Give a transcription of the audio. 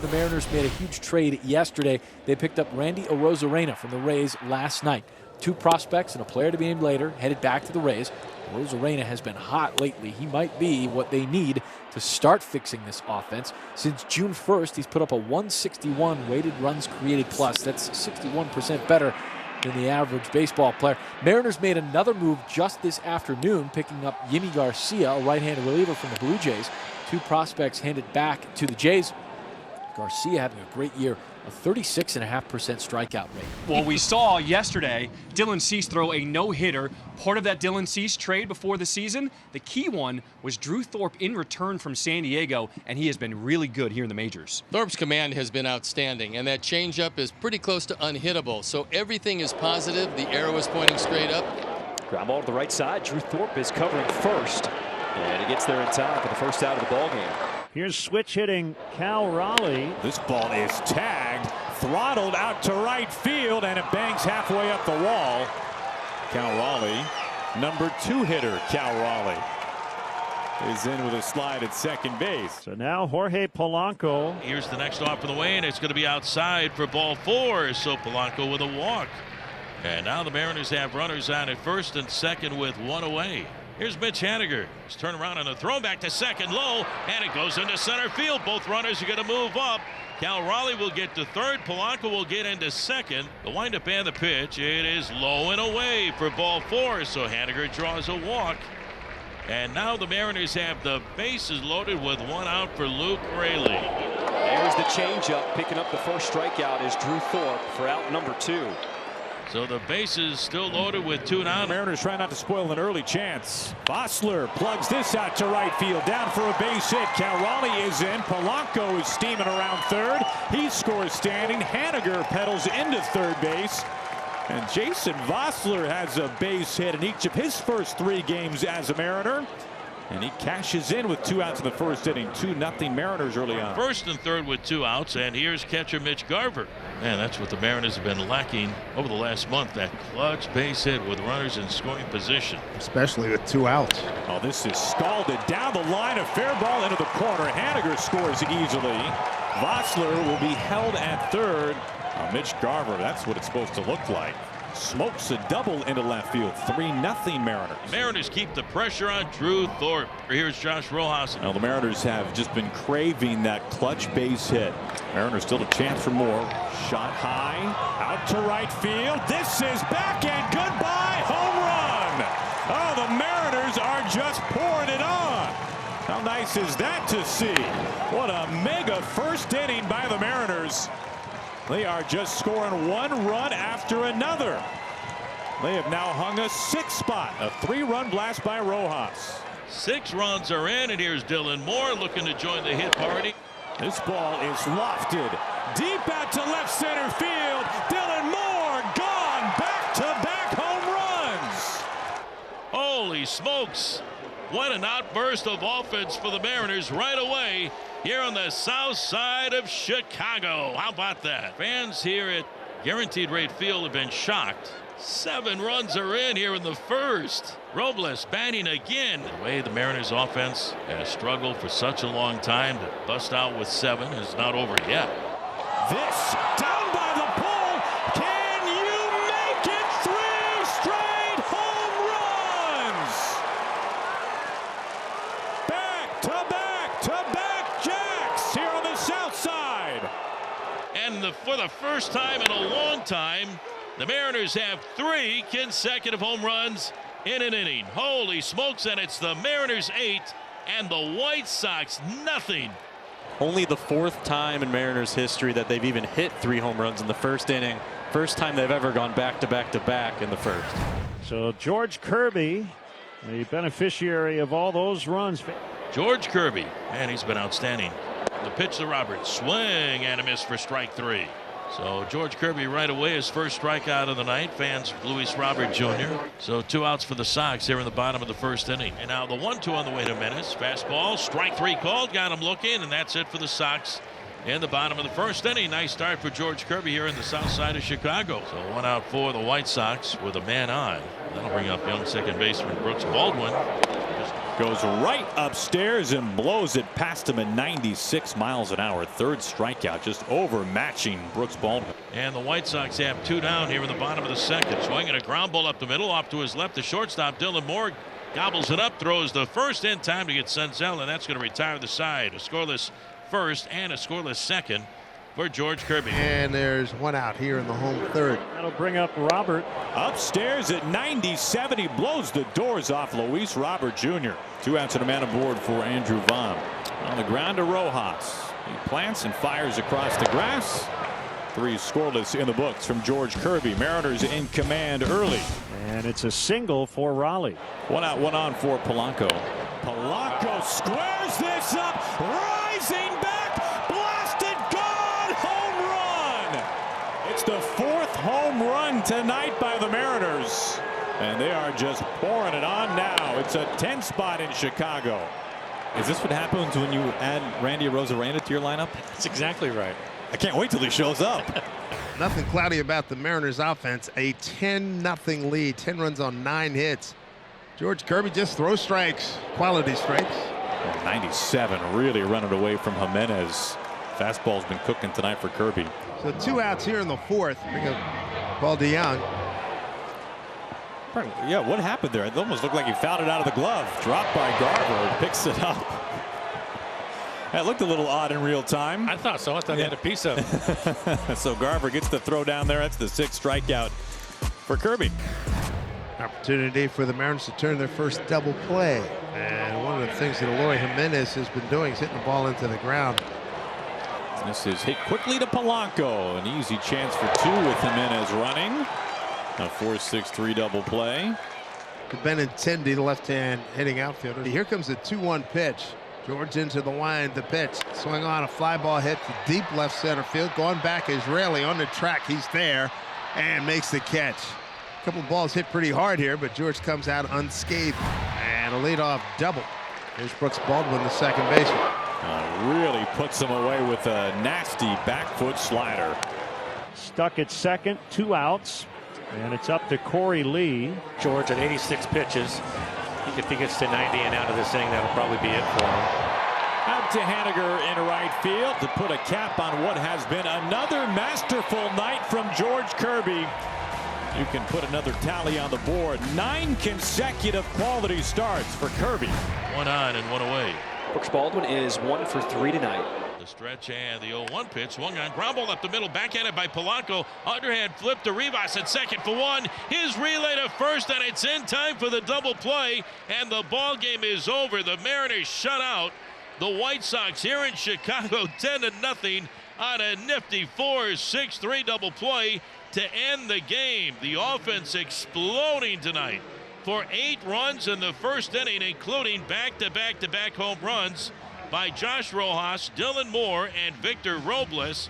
The Mariners made a huge trade yesterday. They picked up Randy Arozarena from the Rays last night. 2 prospects and a player to be named later headed back to the Rays. Arozarena has been hot lately. He might be what they need to start fixing this offense. Since June 1st, he's put up a 161 weighted runs created plus. That's 61% better than the average baseball player. Mariners made another move just this afternoon, picking up Yimi Garcia, a right-handed reliever from the Blue Jays. 2 prospects handed back to the Jays. Garcia having a great year, a 36.5% strikeout rate. Well, we saw yesterday Dylan Cease throw a no-hitter. Part of that Dylan Cease trade before the season, the key one was Drew Thorpe in return from San Diego, and he has been really good here in the majors. Thorpe's command has been outstanding, and that changeup is pretty close to unhittable. So everything is positive. The arrow is pointing straight up. Ground ball to the right side. Drew Thorpe is covering first, and he gets there in time for the first out of the ball game. Here's switch hitting Cal Raleigh. This ball is tagged, throttled out to right field, and it bangs halfway up the wall. Cal Raleigh, number 2 hitter Cal Raleigh, is in with a slide at second base. So now Jorge Polanco. Here's the next off of the way, and it's going to be outside for ball 4. So Polanco with a walk. And now the Mariners have runners on at first and second with 1 away. Here's Mitch Haniger. He's turned around on a throw back to second low, and it goes into center field. Both runners are going to move up. Cal Raleigh will get to third. Polanco will get into second. The windup and the pitch. It is low and away for ball 4. So Haniger draws a walk. And now the Mariners have the bases loaded with 1 out for Luke Raley. There's the changeup. Picking up the first strikeout is Drew Thorpe for out number 2. So the bases still loaded with 2 down. Mariners trying not to spoil an early chance. Vossler plugs this out to right field. Down for a base hit. Cal Raleigh is in. Polanco is steaming around third. He scores standing. Haniger pedals into third base. And Jason Vossler has a base hit in each of his first 3 games as a Mariner. And he cashes in with 2 outs in the first inning. 2-0 Mariners early on. First and third with 2 outs, and here's catcher Mitch Garver. Man, that's what the Mariners have been lacking over the last month, that clutch base hit with runners in scoring position. Especially with 2 outs. Oh, this is scalded down the line. A fair ball into the corner. Haniger scores easily. Vossler will be held at third. Mitch Garver, that's what it's supposed to look like. Smokes a double into left field. 3-0 Mariners. Mariners keep the pressure on Drew Thorpe. Here's Josh Rojas. Now the Mariners have just been craving that clutch base hit. Mariners still a chance for more. Shot high, out to right field. This is back and goodbye, home run. Oh, the Mariners are just pouring it on. How nice is that to see? What a mega first inning by the Mariners. They are just scoring 1 run after another. They have now hung a 6th spot. A 3-run blast by Rojas. 6 runs are in, and here's Dylan Moore looking to join the hit party. This ball is lofted deep out to left center field. Dylan Moore gone. Back-to-back home runs. Holy smokes. What an outburst of offense for the Mariners right away here on the south side of Chicago. How about that? Fans here at Guaranteed Rate Field have been shocked. 7 runs are in here in the first. Robles batting again. The way the Mariners offense has struggled for such a long time, to bust out with 7 is not over yet. This down by the pole. Can you make it? 3 straight home runs. Back-to-back jacks here on the south side. And for the first time in a long time, the Mariners have 3 consecutive home runs in an inning. Holy smokes, and it's the Mariners 8 and the White Sox nothing. Only the 4th time in Mariners history that they've even hit 3 home runs in the first inning. First time they've ever gone back-to-back-to-back in the first. So George Kirby, the beneficiary of all those runs. George Kirby, and he's been outstanding. The pitch to Roberts, swing and a miss for strike 3. So George Kirby right away, his first strikeout of the night. Fans Luis Robert Jr. So 2 outs for the Sox here in the bottom of the first inning. And now the 1-2 on the way to Menace. Fastball, strike 3 called, got him looking, and that's it for the Sox in the bottom of the first inning. Nice start for George Kirby here in the south side of Chicago. So 1 out for the White Sox with a man on. That'll bring up young second baseman Brooks Baldwin. Just Goes right upstairs and blows it past him at 96 miles an hour. Third strikeout, just overmatching Brooks Baldwin. And the White Sox have 2 down here in the bottom of the second. Swinging a ground ball up the middle, off to his left. The shortstop, Dylan Moore, gobbles it up, throws the first in time to get Senzel, and that's going to retire the side. A scoreless first and a scoreless second for George Kirby. And there's 1 out here in the home third. That'll bring up Robert. Upstairs at 97, he blows the doors off Luis Robert Jr. 2 outs and a man aboard for Andrew Vaughn. On the ground to Rojas. He plants and fires across the grass. 3 scoreless in the books from George Kirby. Mariners in command early. And it's a single for Raleigh. 1 out, 1 on for Polanco. Polanco squares this up, rising back, blasted, gone, home run. It's the 4th home run tonight by the Mariners, and they are just pouring it on now. It's a 10 spot in Chicago. Is this what happens when you add Randy Arozarena to your lineup? That's exactly right. I can't wait till he shows up. Nothing cloudy about the Mariners offense. A 10-0 lead. 10 runs on 9 hits. George Kirby just throws strikes. Quality strikes. 97 really running away from Jimenez. Fastball's been cooking tonight for Kirby. So 2 outs here in the 4th. Bring up Paul DeYoung. Yeah, what happened there? It almost looked like he fouled it out of the glove. Dropped by Garver. Picks it up. That looked a little odd in real time. I thought so. I thought he had a piece of it. So Garver gets the throw down there. That's the 6th strikeout for Kirby. Opportunity for the Mariners to turn their first double play. And one of the things that Eloy Jimenez has been doing is hitting the ball into the ground. This is hit quickly to Polanco. An easy chance for 2 with Jimenez running. A 4-6-3 double play. To Benintendi, the left-hand hitting outfielder. Here comes the 2-1 pitch. George into the line, the pitch. Swing on a fly ball hit to deep left center field. Going back is Raley on the track. He's there and makes the catch. A couple of balls hit pretty hard here, but George comes out unscathed. And a leadoff double. Here's Brooks Baldwin, the second baseman. Really puts him away with a nasty back foot slider. Stuck at second, 2 outs. And it's up to Corey Lee. George at 86 pitches. If he gets to 90 and out of this inning, that'll probably be it for him. Out to Haniger in right field to put a cap on what has been another masterful night from George Kirby. You can put another tally on the board. 9 consecutive quality starts for Kirby. 1 on and 1 away. Brooks Baldwin is 1 for 3 tonight. The stretch and the 0-1 pitch. Swung on, ground ball up the middle, backhanded by Polanco. Underhand flip to Rivas at second for 1. His relay to first, and it's in time for the double play. And the ball game is over. The Mariners shut out the White Sox here in Chicago 10-0 on a nifty 4-6-3 double play to end the game. The offense exploding tonight for 8 runs in the first inning, including back-to-back-to-back home runs by Josh Rojas, Dylan Moore, and Victor Robles.